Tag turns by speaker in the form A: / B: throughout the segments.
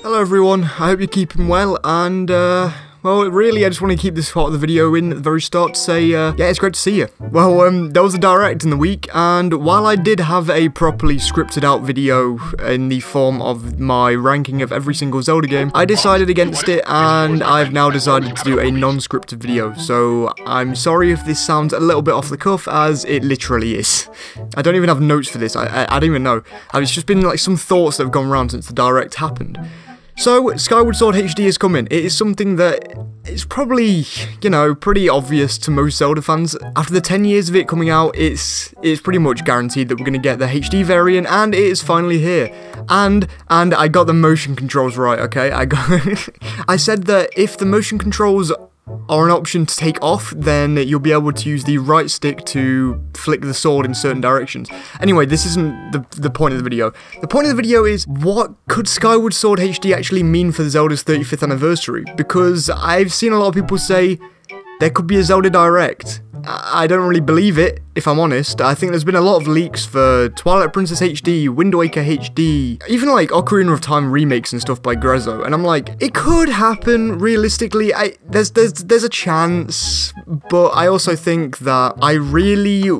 A: Hello everyone, I hope you're keeping well, and well, really, I just want to keep this part of the video in at the very start to say, yeah, it's great to see you. Well, there was a direct in the week, and while I did have a properly scripted out video in the form of my ranking of every single Zelda game, I decided against it, and I've now decided to do a non-scripted video, so I'm sorry if this sounds a little bit off the cuff, as it literally is. I don't even have notes for this, I don't even know. It's just been like some thoughts that have gone around since the direct happened. So, Skyward Sword HD is coming. It is something that is probably, you know, pretty obvious to most Zelda fans. After the 10 years of it coming out, it's pretty much guaranteed that we're going to get the HD variant, and it is finally here. And I got the motion controls right, okay? I said that if the motion controls are an option to take off, then you'll be able to use the right stick to flick the sword in certain directions. Anyway, this isn't the point of the video. The point of the video is, what could Skyward Sword HD actually mean for Zelda's 35th anniversary? Because I've seen a lot of people say there could be a Zelda Direct. I don't really believe it, if I'm honest. I think there's been a lot of leaks for Twilight Princess HD, Windwaker HD, even like Ocarina of Time remakes and stuff by Grezzo, and I'm like, it could happen realistically. There's a chance, but I also think that I really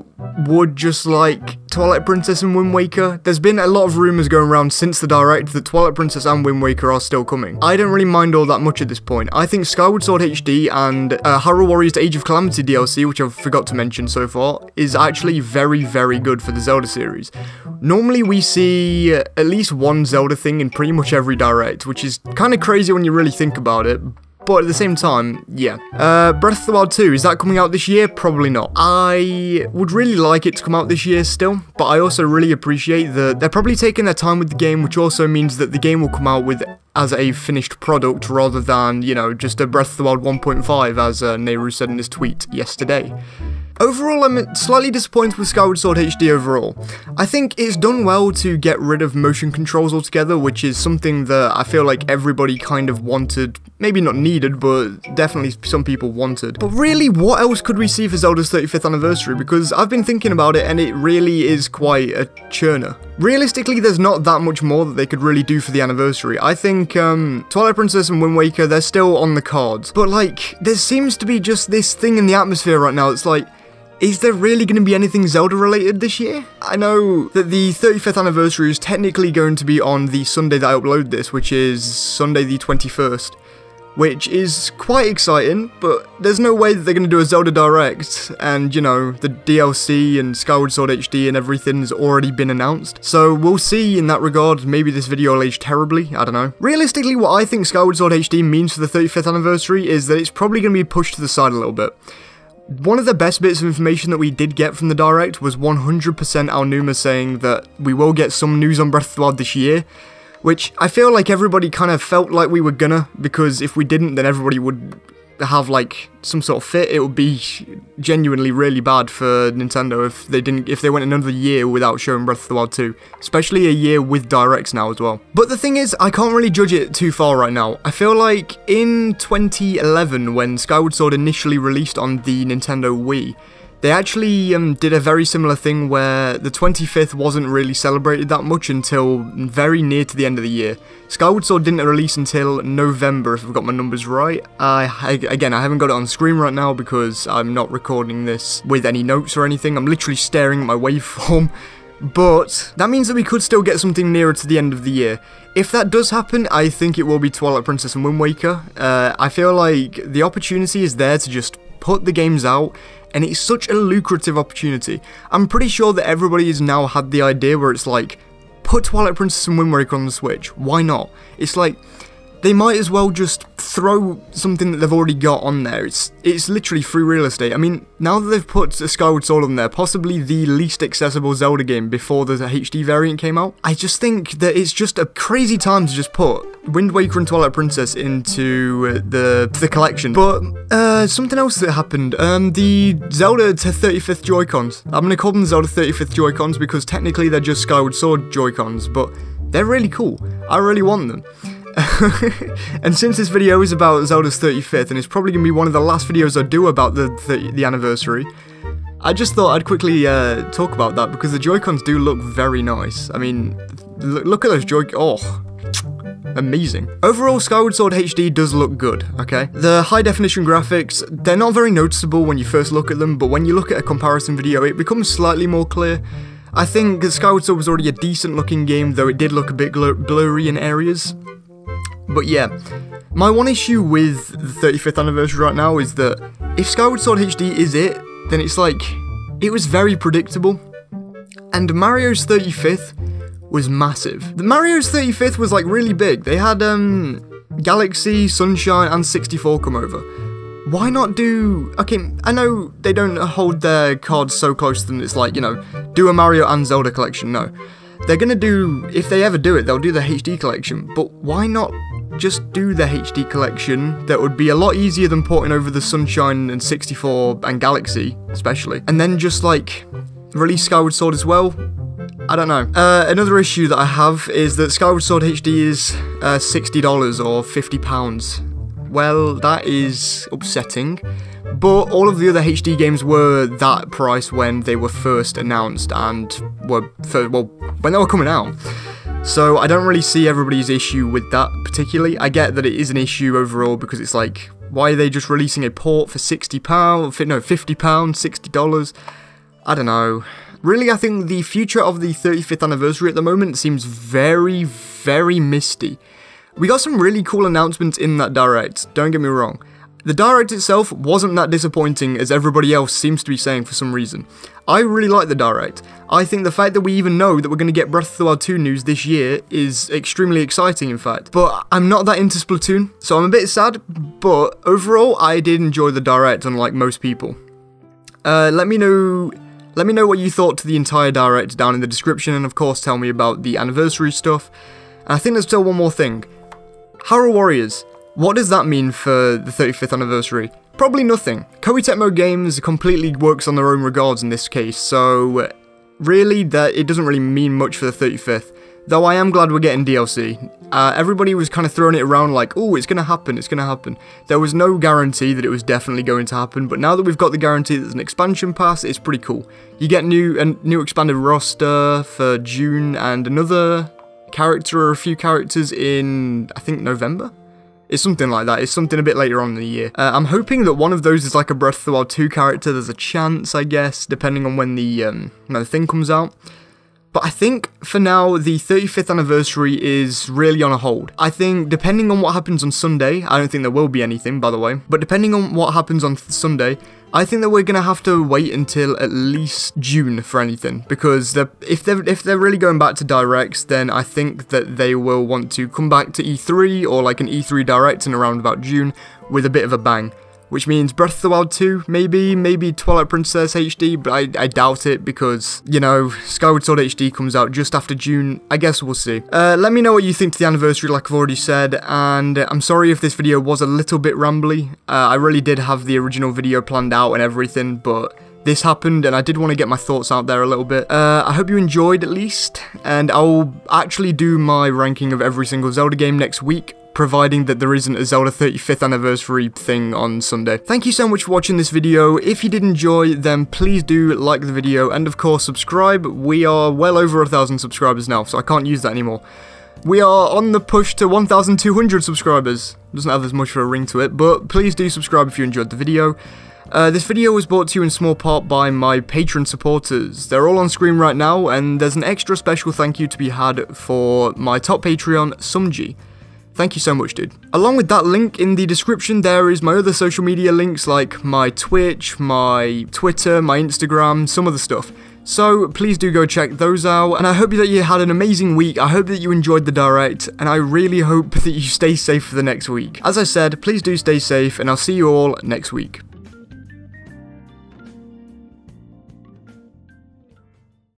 A: would just like Twilight Princess and Wind Waker. There's been a lot of rumours going around since the direct that Twilight Princess and Wind Waker are still coming. I don't really mind all that much at this point. I think Skyward Sword HD and Hyrule Warriors Age of Calamity DLC, which I've forgot to mention so far, is actually very, very good for the Zelda series. Normally we see at least one Zelda thing in pretty much every direct, which is kind of crazy when you really think about it. But at the same time, yeah. Breath of the Wild 2, is that coming out this year? Probably not. I would really like it to come out this year still, but I also really appreciate that they're probably taking their time with the game, which also means that the game will come out with as a finished product rather than, you know, just a Breath of the Wild 1.5, as Nehru said in his tweet yesterday. Overall, I'm slightly disappointed with Skyward Sword HD overall. I think it's done well to get rid of motion controls altogether, which is something that I feel like everybody kind of wanted. Maybe not needed, but definitely some people wanted. But really, what else could we see for Zelda's 35th anniversary? Because I've been thinking about it, and it really is quite a churner. Realistically, there's not that much more that they could really do for the anniversary. I think Twilight Princess and Wind Waker, they're still on the cards. But like, there seems to be just this thing in the atmosphere right now. It's like, is there really going to be anything Zelda related this year? I know that the 35th anniversary is technically going to be on the Sunday that I upload this, which is Sunday the 21st. Which is quite exciting, but there's no way that they're going to do a Zelda Direct, and, you know, the DLC and Skyward Sword HD and everything's already been announced. So we'll see in that regard. Maybe this video will age terribly, I don't know. Realistically, what I think Skyward Sword HD means for the 35th anniversary is that it's probably going to be pushed to the side a little bit. One of the best bits of information that we did get from the Direct was 100% Aonuma saying that we will get some news on Breath of the Wild this year, which I feel like everybody kind of felt like we were gonna, because if we didn't, then everybody would have like some sort of fit. It would be genuinely really bad for Nintendo if they went another year without showing Breath of the Wild 2, especially a year with Directs now as well. But the thing is, I can't really judge it too far right now. I feel like in 2011, when Skyward Sword initially released on the Nintendo Wii, they actually did a very similar thing where the 25th wasn't really celebrated that much until very near to the end of the year. Skyward Sword didn't release until November, if I've got my numbers right. Again, I haven't got it on screen right now because I'm not recording this with any notes or anything. I'm literally staring at my waveform. But that means that we could still get something nearer to the end of the year. If that does happen, I think it will be Twilight Princess and Wind Waker. I feel like the opportunity is there to just put the games out, and it's such a lucrative opportunity. I'm pretty sure that everybody has now had the idea where it's like, put Twilight Princess and Wind Waker on the Switch, why not? It's like, they might as well just throw something that they've already got on there. It's literally free real estate. I mean, now that they've put a Skyward Sword on there, possibly the least accessible Zelda game before the HD variant came out, I just think that it's just a crazy time to just put Wind Waker and Twilight Princess into the collection. But something else that happened, the Zelda 35th Joy-Cons. I'm going to call them Zelda 35th Joy-Cons because technically they're just Skyward Sword Joy-Cons, but they're really cool. I really want them. And since this video is about Zelda's 35th, and it's probably going to be one of the last videos I do about the anniversary, I just thought I'd quickly talk about that, because the Joy-Cons do look very nice. I mean, look at those Joy-Cons. Oh, amazing. Overall, Skyward Sword HD does look good, okay? The high definition graphics, they're not very noticeable when you first look at them, but when you look at a comparison video, it becomes slightly more clear. I think Skyward Sword was already a decent looking game, though it did look a bit blurry in areas. But yeah, my one issue with the 35th anniversary right now is that if Skyward Sword HD is it, then it's like, it was very predictable. And Mario's 35th was massive. The Mario's 35th was like really big. They had Galaxy, Sunshine, and 64 come over. Why not do... Okay, I know they don't hold their cards so close to them, it's like, you know, do a Mario and Zelda collection, no. They're gonna do, if they ever do it, they'll do the HD collection, but why not just do the HD collection? That would be a lot easier than porting over the Sunshine and 64 and Galaxy, especially. And then just, like, release Skyward Sword as well? I don't know. Another issue that I have is that Skyward Sword HD is $60 or £50. Well, that is upsetting, but all of the other HD games were that price when they were first announced and were, when they were coming out. So I don't really see everybody's issue with that particularly. I get that it is an issue overall because it's like, why are they just releasing a port for £60, no, £50, $60? I don't know. Really, I think the future of the 35th anniversary at the moment seems very, very misty. We got some really cool announcements in that direct, don't get me wrong. The direct itself wasn't that disappointing as everybody else seems to be saying for some reason. I really like the direct. I think the fact that we even know that we're going to get Breath of the Wild 2 news this year is extremely exciting, in fact. But I'm not that into Splatoon, so I'm a bit sad, but overall I did enjoy the direct, unlike most people. Let me know what you thought to the entire direct down in the description, and of course tell me about the anniversary stuff. And I think there's still one more thing. Hyrule Warriors, what does that mean for the 35th anniversary? Probably nothing. Koei Tecmo Games completely works on their own regards in this case, so really it doesn't really mean much for the 35th. Though I am glad we're getting DLC. Everybody was kind of throwing it around like, oh, it's going to happen, it's going to happen. There was no guarantee that it was definitely going to happen, but now that we've got the guarantee that there's an expansion pass, it's pretty cool. You get a new expanded roster for June and another character or a few characters in, I think, November? It's something like that. It's something a bit later on in the year. I'm hoping that one of those is like a Breath of the Wild 2 character. There's a chance, I guess, depending on when the thing comes out. But I think, for now, the 35th anniversary is really on a hold. I think, depending on what happens on Sunday, I don't think there will be anything, by the way, but depending on what happens on Sunday, I think that we're going to have to wait until at least June for anything, because if they're really going back to directs, then I think that they will want to come back to E3, or like an E3 direct in around about June, with a bit of a bang. Which means Breath of the Wild 2, maybe Twilight Princess HD, but I doubt it because, you know, Skyward Sword HD comes out just after June. I guess we'll see. Let me know what you think to the anniversary, like I've already said, and I'm sorry if this video was a little bit rambly. I really did have the original video planned out and everything, but this happened and I did want to get my thoughts out there a little bit. I hope you enjoyed at least, and I'll actually do my ranking of every single Zelda game next week, providing that there isn't a Zelda 35th anniversary thing on Sunday. Thank you so much for watching this video. If you did enjoy, then please do like the video, and of course subscribe. We are well over 1,000 subscribers now, so I can't use that anymore. We are on the push to 1,200 subscribers. Doesn't have as much of a ring to it, but please do subscribe if you enjoyed the video. This video was brought to you in small part by my Patreon supporters. They're all on screen right now, and there's an extra special thank you to be had for my top Patreon, Sumji. Thank you so much, dude. Along with that link in the description, there is my other social media links like my Twitch, my Twitter, my Instagram, some other stuff. So please do go check those out, and I hope that you had an amazing week. I hope that you enjoyed the direct, and I really hope that you stay safe for the next week. As I said, please do stay safe, and I'll see you all next week.